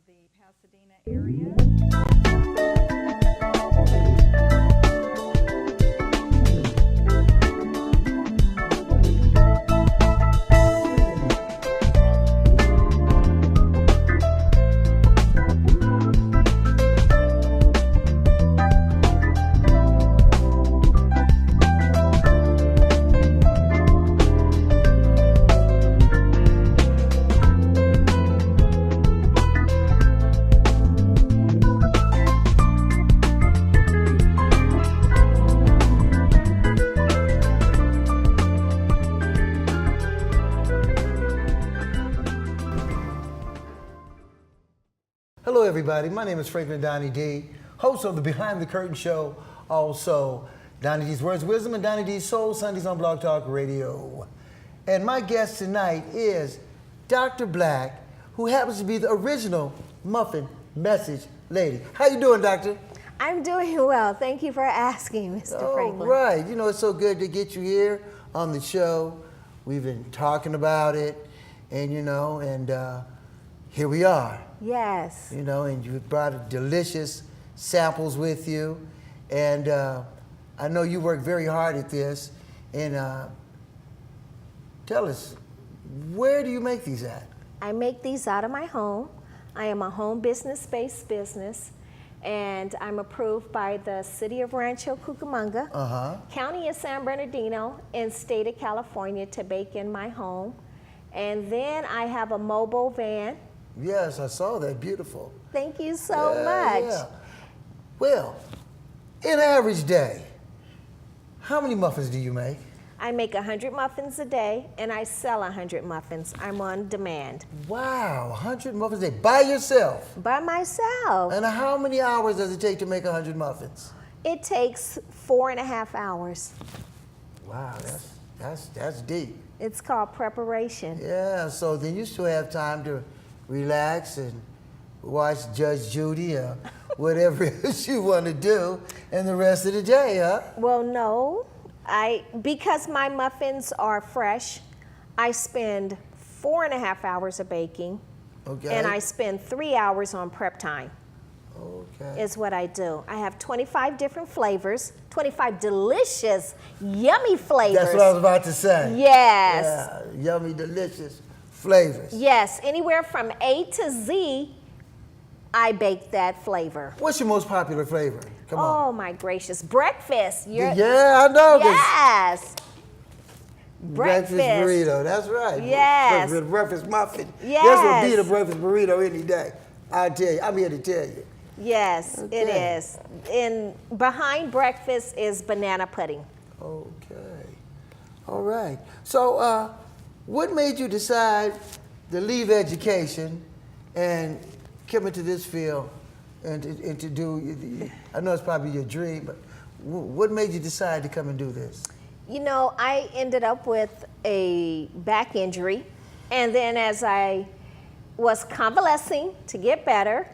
the Pasadena area. Hello, everybody. My name is Franklin Donny D, host of the Behind the Curtain show, also Donny D's Words of Wisdom and Donny D's Soul Sundays on Blog Talk Radio. And my guest tonight is Dr. Black, who happens to be the original Muffin Message Lady. How you doing, Doctor? I'm doing well. Thank you for asking, Mr. Franklin. All right. You know, it's so good to get you here on the show. We've been talking about it, and here we are. Yes. You know, and you brought delicious samples with you. And I know you work very hard at this. And tell us, where do you make these at? I make these out of my home. I am a home business-based business, and I'm approved by the City of Rancho Cucamonga, County of San Bernardino, and State of California to bake in my home. And then I have a mobile van. Yes, I saw that. Beautiful. Thank you so much. Yeah. Well, in an average day, how many muffins do you make? I make 100 muffins a day, and I sell 100 muffins. I'm on demand. Wow, 100 muffins a day by yourself? By myself. And how many hours does it take to make 100 muffins? It takes 4.5 hours. Wow, that's deep. It's called preparation. Yeah, so then you still have time to relax and watch Judge Judy or whatever else you want to do and the rest of the day, huh? Well, no. Because my muffins are fresh, I spend 4.5 hours of baking. Okay. And I spend 3 hours on prep time. Okay. Is what I do. I have 25 different flavors, 25 delicious, yummy flavors. That's what I was about to say. Yes. Yeah, yummy, delicious flavors. Yes, anywhere from A to Z, I bake that flavor. What's your most popular flavor? Come on. Oh my gracious, breakfast. Yeah, I know. Yes. Breakfast burrito, that's right. Yes. Breakfast muffin. Yes. This would beat a breakfast burrito any day. I tell you, I'm here to tell you. Yes, Okay. it is. And behind breakfast is banana pudding. Okay. All right. So, what made you decide to leave education and come into this field and to do, I know it's probably your dream, but what made you decide to come and do this? You know, I ended up with a back injury, and then as I was convalescing to get better,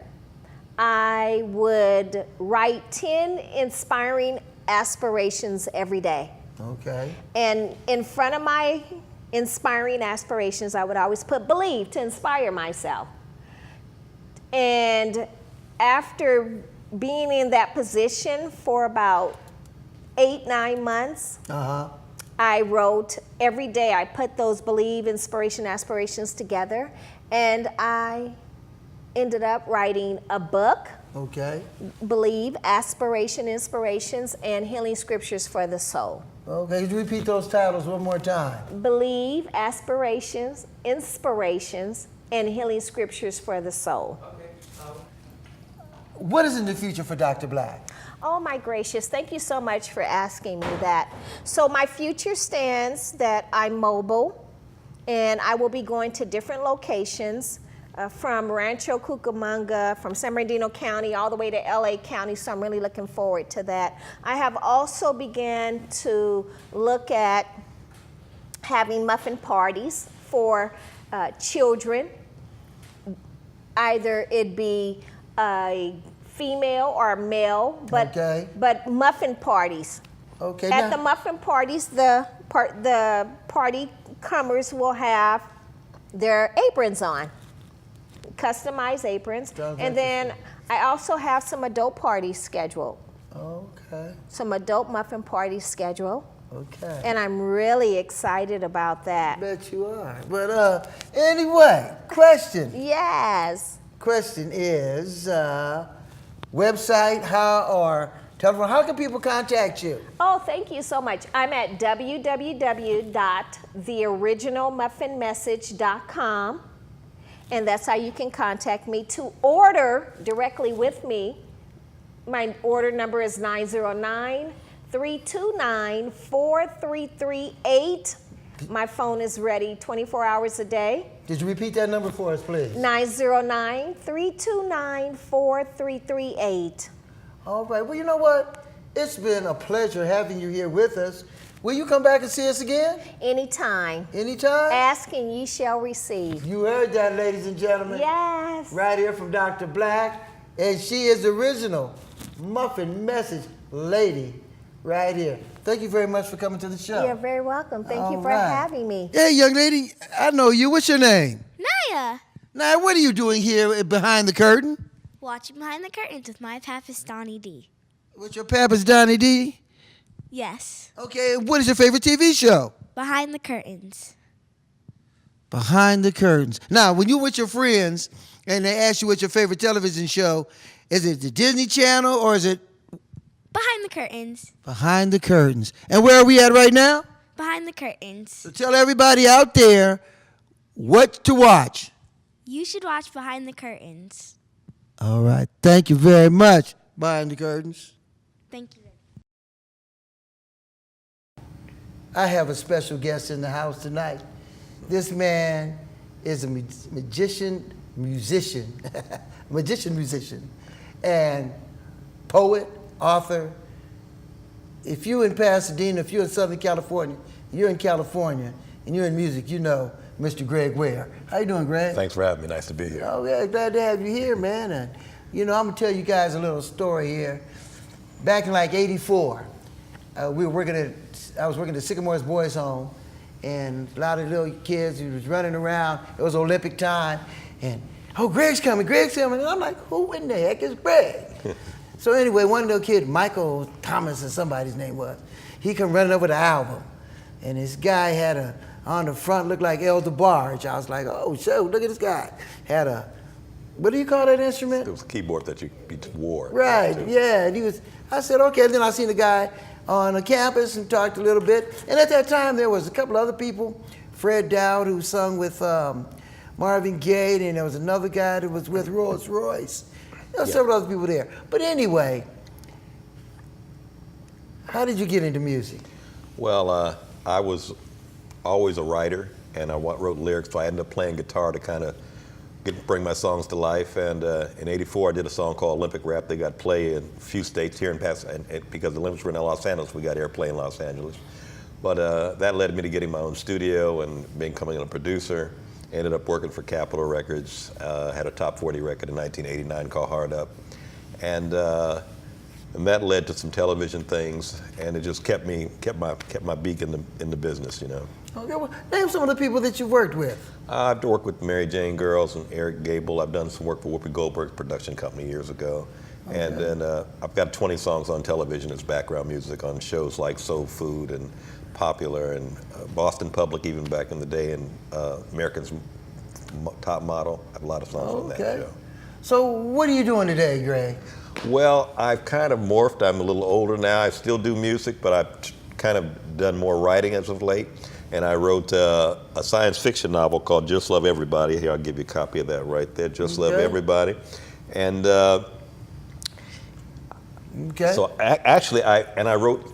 I would write 10 inspiring aspirations every day. Okay. And in front of my inspiring aspirations, I would always put believe to inspire myself. And after being in that position for about 8-9 months, I wrote every day. I put those believe, inspiration, aspirations together, and I ended up writing a book. Okay. Believe, aspiration, inspirations, and healing scriptures for the soul. Okay, could you repeat those titles one more time? Believe, aspirations, inspirations, and healing scriptures for the soul. What is in the future for Dr. Black? Oh my gracious, thank you so much for asking me that. So my future stands that I'm mobile, and I will be going to different locations from Rancho Cucamonga, from San Bernardino County, all the way to LA County, so I'm really looking forward to that. I have also began to look at having muffin parties for children, either it be a female or a male, but muffin parties. Okay. At the muffin parties, the party comers will have their aprons on. customized aprons. Sounds And then I also have some adult parties scheduled. Okay. Some adult muffin parties scheduled. Okay. And I'm really excited about that. Bet you are. But anyway, question. Yes. Question is website, or telephone. How can people contact you? Oh, thank you so much. I'm at www.theoriginalmuffinmessage.com, and that's how you can contact me to order directly with me. My order number is 909-329-4338. My phone is ready 24 hours a day. Did you repeat that number for us, please? 909-329-4338. All right. Well, you know what? It's been a pleasure having you here with us. Will you come back and see us again? Anytime. Anytime? Ask and ye shall receive. You heard that, ladies and gentlemen. Yes. Right here from Dr. Black. And she is the original muffin message lady right here. Thank you very much for coming to the show. You're very welcome. Thank you for right. having me. Hey, young lady. I know you. What's your name? Naya! Now, what are you doing here behind the curtain? Watching Behind the Curtains with my papa's Donny D. With your papa's Donny D? Yes. Okay, what is your favorite TV show? Behind the Curtains. Behind the Curtains. Now, when you're with your friends and they ask you what's your favorite television show, is it the Disney Channel or is it Behind the Curtains. Behind the Curtains? And where are we at right now? Behind the Curtains. So tell everybody out there what to watch. You should watch Behind the Curtains. All right. Thank you very much, Behind the Curtains. Thank you. I have a special guest in the house tonight. This man is a musician, and poet, author. If you're in Pasadena, if you're in Southern California, you're in California, and you're in music, you know Mr. Greg Ware. How you doing, Greg? Thanks for having me. Nice to be here. Oh, yeah, glad to have you here, man. And, you know, I'm going to tell you guys a little story here. Back in like '84, I was working at Sycamore's Boys Home, and a lot of little kids who was running around. It was Olympic time, and, oh, Greg's coming. And I'm like, who in the heck is Greg? So anyway, one little kid, Michael Thomas or somebody's name was, he come running up with an album, and this guy had on the front looked like El DeBarge. I was like, oh, so look at this guy. Had what do you call that instrument? It was a keyboard that you wore. Right, yeah. And I said, okay. And then I seen the guy on the campus and talked a little bit. And at that time, there was a couple other people. Fred Dowd, who sung with Marvin Gaye, and there was another guy that was with Rolls Royce. There were several other people there. But anyway, how did you get into music? Well, I was always a writer, and I wrote lyrics, so I ended up playing guitar to kind of bring my songs to life. And in '84, I did a song called Olympic Rap. They got play in a few states here in Pasadena, and because the Olympics were in Los Angeles, we got airplay in Los Angeles. But that led me to getting my own studio and becoming a producer. Ended up working for Capitol Records. Had a top 40 record in 1989 called Hard Up, and that led to some television things, and it just kept my beak in the business, you know. Okay, well, name some of the people that you've worked with. I've worked with Mary Jane Girls and Eric Gable. I've done some work for Whoopi Goldberg's production company years ago. Okay. And then I've got 20 songs on television as background music on shows like Soul Food and Popular and Boston Public, even back in the day, and American's Top Model. I have a lot of songs on that show. So what are you doing today, Greg? Well, I've kind of morphed. I'm a little older now. I still do music, but I've kind of done more writing as of late. And I wrote a science fiction novel called Just Love Everybody. Here, I'll give you a copy of that right there. Just Love Everybody. And so actually, I wrote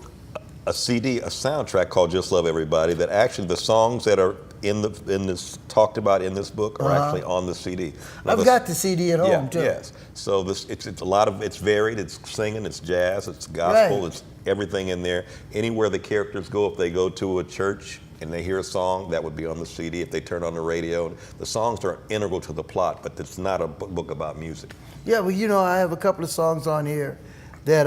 a CD, a soundtrack called Just Love Everybody, that actually the songs that are in this talked about in this book are actually on the CD. Now, I've got the CD at home too. Yes. So it's a lot of, it's varied. It's singing, it's jazz, it's gospel, it's everything in there. Anywhere the characters go, if they go to a church and they hear a song, that would be on the CD. If they turn on the radio, the songs are integral to the plot, but it's not a book about music. Yeah, well, you know, I have a couple of songs on here that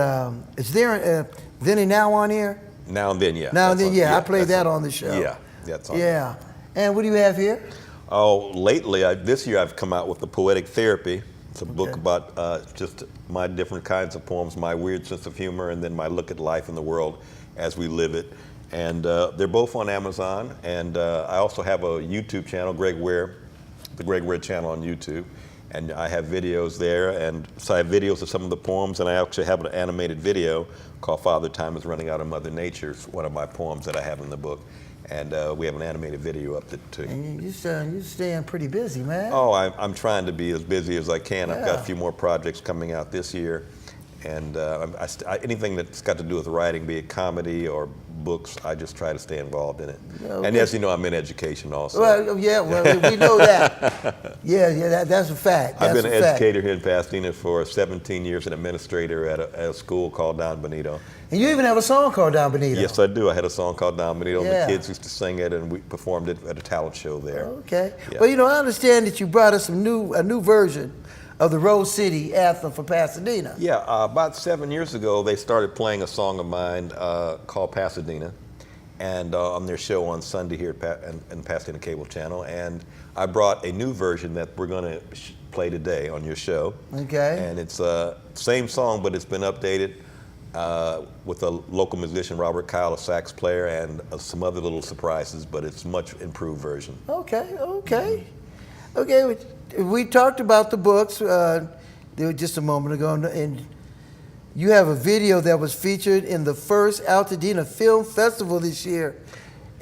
is there Then and Now on here. Now and Then, yeah. Now and Then, yeah. I played that on the show. Yeah, that's on. Yeah. And what do you have here? Oh, lately, this year I've come out with the Poetic Therapy. It's a book about just my different kinds of poems, my weird sense of humor, and then my look at life and the world as we live it. And they're both on Amazon. And I also have a YouTube channel, Greg Ware, the Greg Ware channel on YouTube. And I have videos there. And so I have videos of some of the poems, and I actually have an animated video called Father Time is Running Out of Mother Nature. It's one of my poems that I have in the book. And we have an animated video up too. And you're staying pretty busy, man. Oh, I'm trying to be as busy as I can. I've got a few more projects coming out this year. And anything that's got to do with writing, be it comedy or books, I just try to stay involved in it. Okay. And as you know, I'm in education also. Well, yeah, well, we know that. That's a fact. I've been an educator here in Pasadena for 17 years, an administrator at a school called Don Benito. And you even have a song called Don Benito. Yes, I do. I had a song called Don Benito, and Yeah. the kids used to sing it, and we performed it at a talent show there. Okay. Yeah. Well, I understand that you brought us a new version of the Rose City anthem for Pasadena. Yeah, about 7 years ago, they started playing a song of mine called Pasadena, and on their show on Sunday here in Pasadena Cable Channel. And I brought a new version that we're going to play today on your show. Okay. And it's same song, but it's been updated with a local musician, Robert Kyle, a sax player, and some other little surprises, but it's a much improved version. Okay. We talked about the books just a moment ago, and you have a video that was featured in the first Altadena Film Festival this year.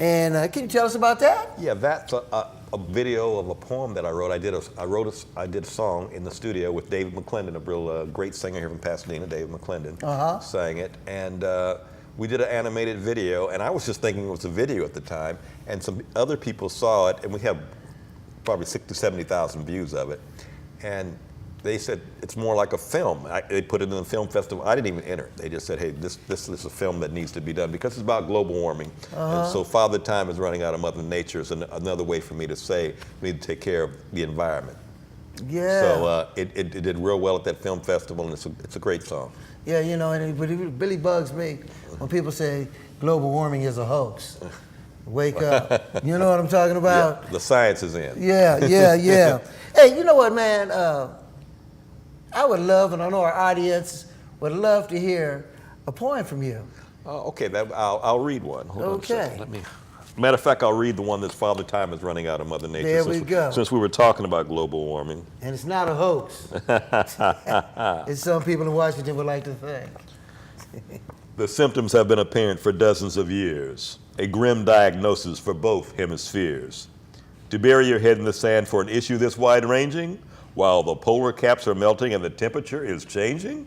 And can you tell us about that? Yeah, that's a video of a poem that I wrote. I did a song in the studio with David McClendon, a real great singer here from Pasadena. David McClendon sang it, and we did an animated video. And I was just thinking it was a video at the time, and some other people saw it, and we have probably 60,000 to 70,000 views of it, and they said it's more like a film. They put it in the film festival. I didn't even enter. They just said, hey, this is a film that needs to be done because it's about global warming. And so Father Time is running out of Mother Nature is another way for me to say we need to take care of the environment. Yeah. So it did real well at that film festival, and it's a great song. Yeah, and it really bugs me when people say global warming is a hoax. Wake up. You know what I'm talking about? Yeah, the science is in. Yeah. Hey, you know what, man? I would love, and I know our audience would love to hear a poem from you. Okay, I'll read one. Hold on a Okay. second. Matter of fact, I'll read the one that's Father Time is running out of Mother Nature. There we go. Since we were talking about global warming. And it's not a hoax. It's some people in Washington would like to think. The symptoms have been apparent for dozens of years, a grim diagnosis for both hemispheres. To bury your head in the sand for an issue this wide-ranging, while the polar caps are melting and the temperature is changing?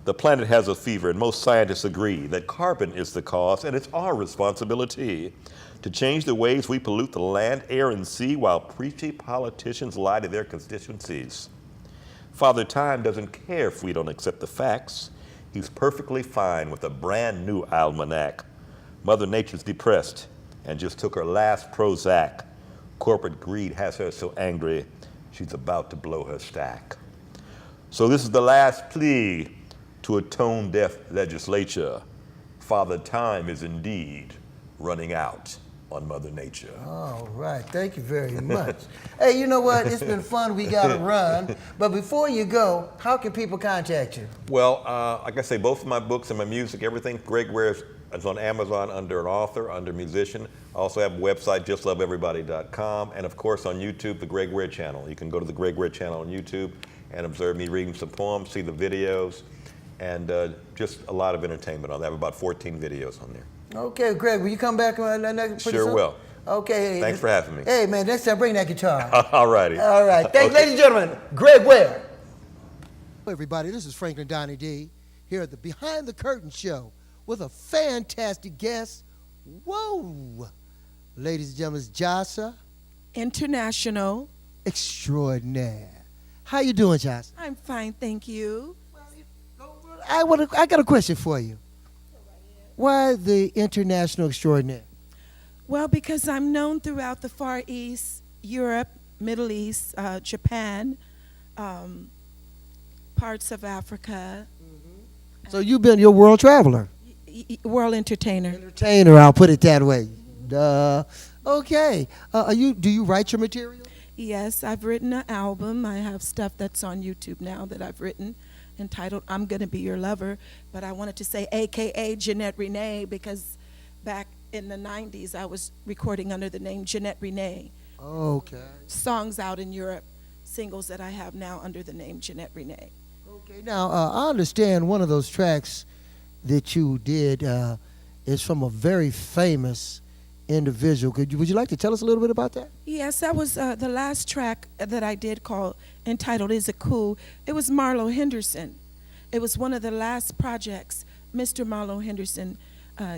The planet has a fever, and most scientists agree that carbon is the cause, and it's our responsibility to change the ways we pollute the land, air, and sea while preachy politicians lie to their constituencies. Father Time doesn't care if we don't accept the facts. He's perfectly fine with a brand new almanac. Mother Nature's depressed and just took her last Prozac. Corporate greed has her so angry, she's about to blow her stack. So this is the last plea to a tone-deaf legislature. Father Time is indeed running out on Mother Nature. All right, thank you very much. Hey, you know what? It's been fun. We got to run. But before you go, how can people contact you? Well, like I say, both of my books and my music, everything, Greg Ware is on Amazon under an author, under musician. I also have a website, justloveeverybody.com, and of course on YouTube, the Greg Ware channel. You can go to the Greg Ware channel on YouTube and observe me reading some poems, see the videos, and just a lot of entertainment on that. I have about 14 videos on there. Okay, Greg, will you come back next? Sure will. Okay. Thanks for having me. Hey, man, next time bring that guitar. All righty. All right. Thanks, ladies and gentlemen, Greg Ware. Hello, everybody. This is Franklin Donny D here at the Behind the Curtain show with a fantastic guest. Whoa. Ladies and gentlemen, it's Jahsha. International. Extraordinaire. How you doing, Jahsha? I'm fine, thank you. I got a question for you. Why the international extraordinaire? Well, because I'm known throughout the Far East, Europe, Middle East, Japan, parts of Africa. So you're a world traveler. World entertainer. Entertainer, I'll put it that way. Duh. Okay. Do you write your material? Yes, I've written an album. I have stuff that's on YouTube now that I've written entitled I'm Gonna Be Your Lover. But I wanted to say AKA Jeanette Renee because back in the 90s I was recording under the name Jeanette Renee. Okay. Songs out in Europe, singles that I have now under the name Jeanette Renee. Okay. Now, I understand one of those tracks that you did is from a very famous individual. Would you like to tell us a little bit about that? Yes, that was the last track that I did entitled Is It Cool? It was Marlo Henderson. It was one of the last projects Mr. Marlo Henderson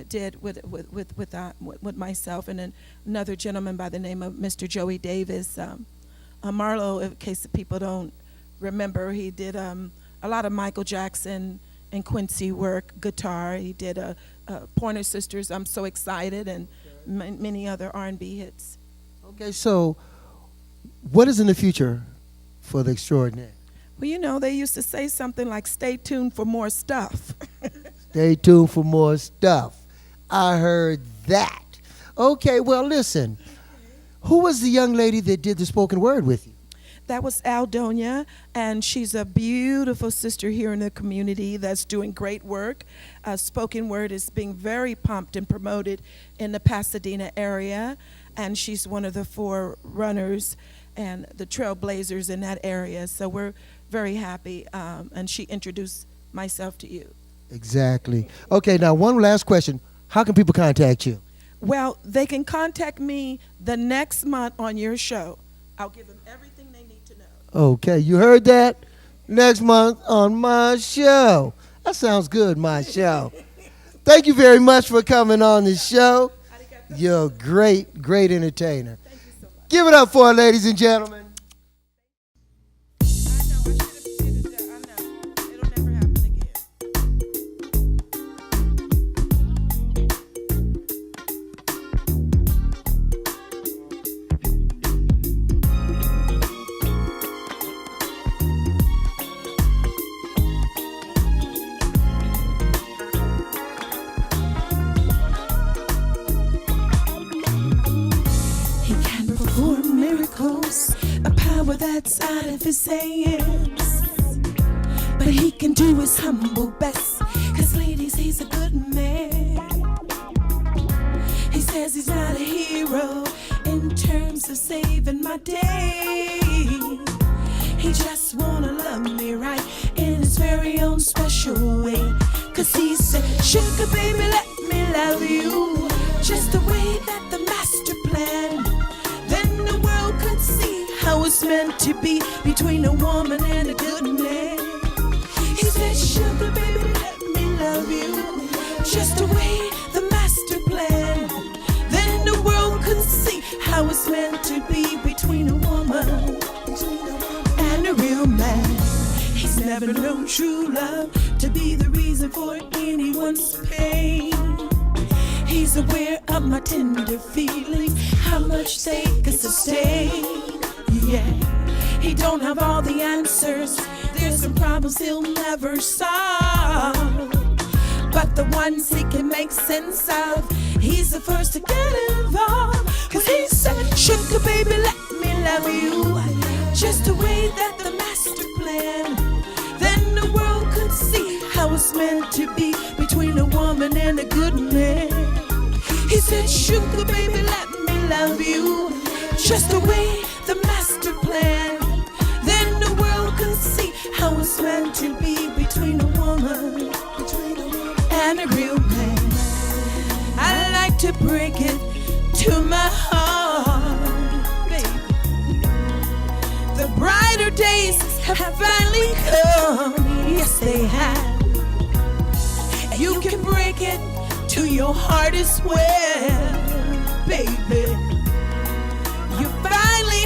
did with myself and another gentleman by the name of Mr. Joey Davis. Marlo, in case the people don't remember, he did a lot of Michael Jackson and Quincy work, guitar. He did Pointer Sisters, I'm So Excited, and many other R&B hits. Okay, so what is in the future for the Extraordinaire? Well, you know, they used to say something like, stay tuned for more stuff. Stay tuned for more stuff. I heard that. Okay, well, listen. Who was the young lady that did the spoken word with you? That was Aldonia, and she's a beautiful sister here in the community that's doing great work. Spoken word is being very pumped and promoted in the Pasadena area, and she's one of the forerunners and the trailblazers in that area. So we're very happy, and she introduced myself to you. Exactly. Okay, now one last question. How can people contact you? Well, they can contact me the next month on your show. I'll give them everything they need to know. Okay, you heard that? Next month on my show. That sounds good, my show. Thank you very much for coming on the show. You're a great, great entertainer. Thank you so much. Give it up for her, ladies and gentlemen. That's out of his hands, but he can do his humble best, 'cause ladies, he's a good man. He says he's not a hero in terms of saving my day. He just wanna love me right in his very own special way, 'cause he said, sugar baby, let me love you just the way that the master planned. Then the world could see how it's meant to be between a woman and a good man. He said, sugar baby, let me love you just the way the master planned. Then the world could see how it's meant to be between a woman and a real man. He's never known true love to be the reason for anyone's pain. He's aware of my tender feelings, how much they can sustain. Yeah, he don't have all the answers. There's some problems he'll never solve, but the ones he can make sense of, he's the first to get involved. 'Cause he said, sugar baby, let me love you just the way that the master planned. Then the world could see how it's meant to be between a woman and a good man. He said, sugar baby, let me love you just the way the master planned. Then the world can see how it's meant to be between a woman and a real man. I like to break it to my heart, baby. The brighter days have finally come. Yes, they have. You can break it to your heart as well, baby. You finally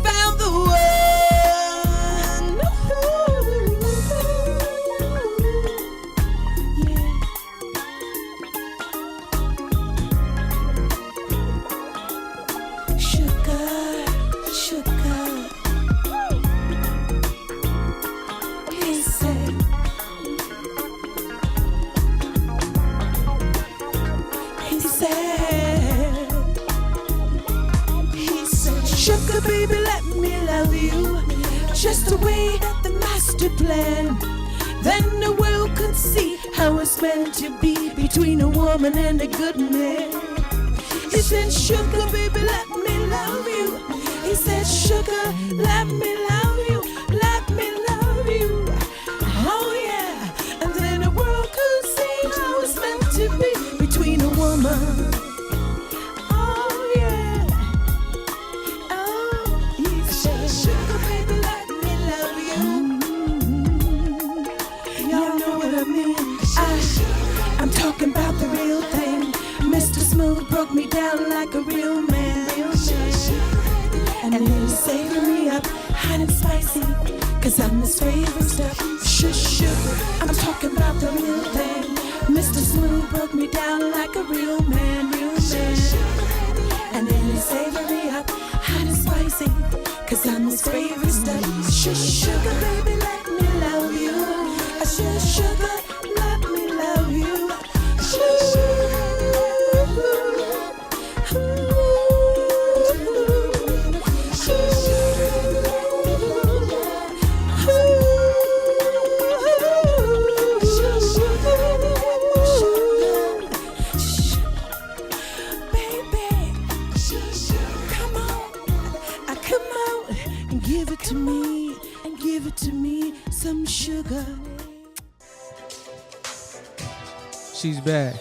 found the one. Yeah. Sugar, sugar. He said, way the master plan, then the world could see how it's meant to be between a woman and a good man. He said, sugar, baby, let me love you. He said, sugar, let me love you. Let me love you. Oh, yeah. And then the world could see how it's meant to be between a woman. Oh, yeah. Oh, he said, sugar, baby, let me love you. Y'all know what I mean. I'm talking about the real thing. Mr. Smooth broke me down like a real man, and then he savored me up hot and spicy, cause I'm his favorite stuff. Sugar, I'm talking about the real thing. Mr. Smooth broke me down like a real man, and then he savored me up hot and spicy, cause I'm his favorite stuff. Sugar, baby, let me love you. I said, sugar, let me love you. Some sugar. She's bad.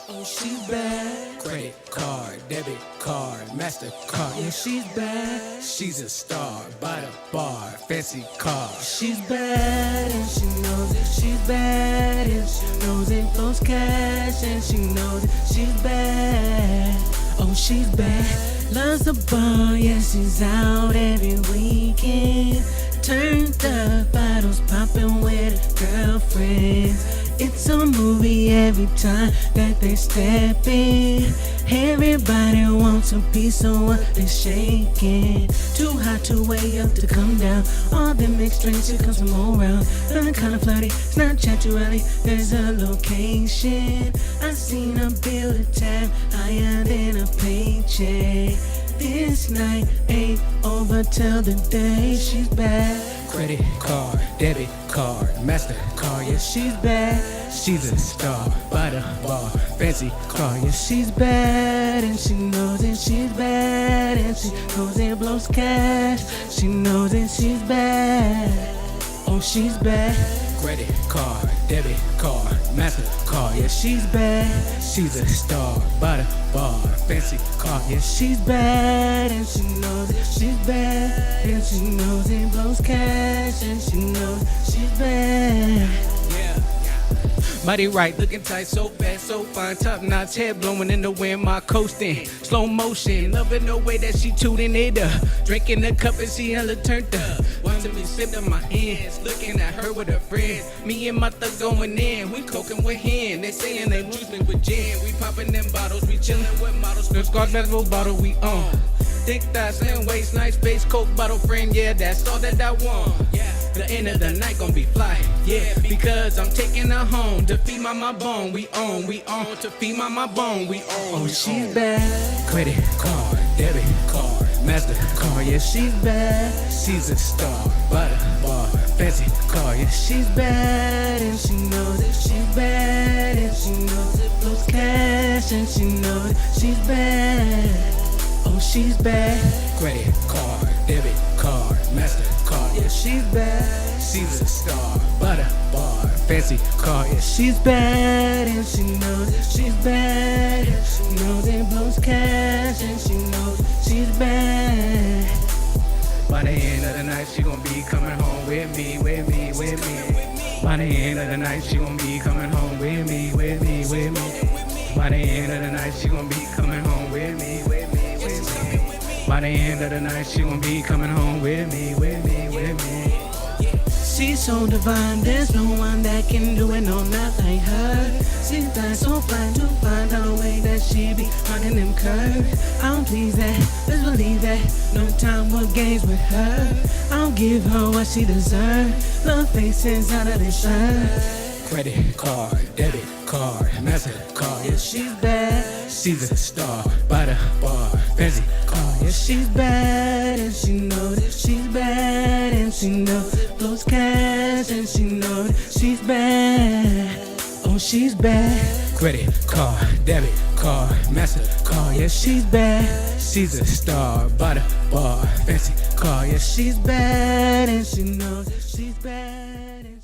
Oh, she's bad. Credit card, debit card, MasterCard. Yeah, she's bad. She's a star. By the bar, fancy car. She's bad and she knows it. She's bad and she knows it. Flows cash and she knows it. She's bad. Oh, she's bad. Loves the bar, yeah, she's out every weekend. Turned up, bottles popping with her girlfriends. It's a movie every time that they step in. Everybody wants a piece of what they're shaking. Too hot to way up to come down. All them mixed drinks, here comes some more round. Feeling kinda flirty, Snapchat you early. There's a location. I seen her build a tab higher than a paycheck. This night ain't over till the day she's back. Credit card, debit card, MasterCard. Yeah, she's bad. She's a star. By the bar, fancy car. Yeah, she's bad and she knows it. She's bad and she knows it. Blows cash. She knows it. She's bad. Oh, she's bad. Credit card, debit card, MasterCard. Yeah, she's bad. She's a star. By the bar, fancy car. Yeah, she's bad and she knows it. She's bad and she knows it. Blows cash and she knows she's bad. Yeah. Body right, looking tight, so bad, so fine. Top notch, head blowing in the wind, my coasting. Slow motion, loving the way that she tooting it up. Drinking a cup and she hella turned up. Watching me sip in my hands, looking at her with her friends. Me and my thug going in, we coking with hen. They saying they juicing with gin. We popping them bottles, we chilling with models. The Scotch festival bottle we on. Thick thighs, slim waist, nice face, Coke bottle friend. Yeah, that's all that I want. Yeah. The end of the night gon' be fly, yeah, because I'm taking her home to feed my bone. We on, to feed my bone. We on. Oh, she's bad. Credit card, debit card, MasterCard. Yeah, she's bad. She's a star. By the bar, fancy car. Yeah, she's bad and she knows it. She's bad and she knows it. Blows cash and she knows it. She's bad. Oh, she's bad. Credit card, debit card, MasterCard. Yeah, she's bad. She's a star. By the bar, fancy car. Yeah, she's bad and she knows it. She's bad. She knows it. Blows cash and she knows she's bad. By the end of the night, she gon' be coming home with me, with me, with me. By the end of the night, she gon' be coming home with me, with me, with me. By the end of the night, she gon' be coming home with me, with me. By the end of the night, she gon' be coming home with me, with me, with me. She's so divine, there's no one that can do it, no, not like her. She's fly, so fly to find out a way that she be running them curves. I don't please that, let's believe that. No time for games with her. I'll give her what she deserves. Love faces out of this earth. credit card, debit card, MasterCard. Yeah, she's bad. She's a star by the bar, fancy car. Yeah, she's bad and she knows that she's bad and she knows it blows cash and she knows that she's bad. Oh, she's bad. Credit card, debit card, MasterCard. Yeah, she's bad. She's a star by the bar, fancy car. Yeah, she's bad and she knows that she's bad and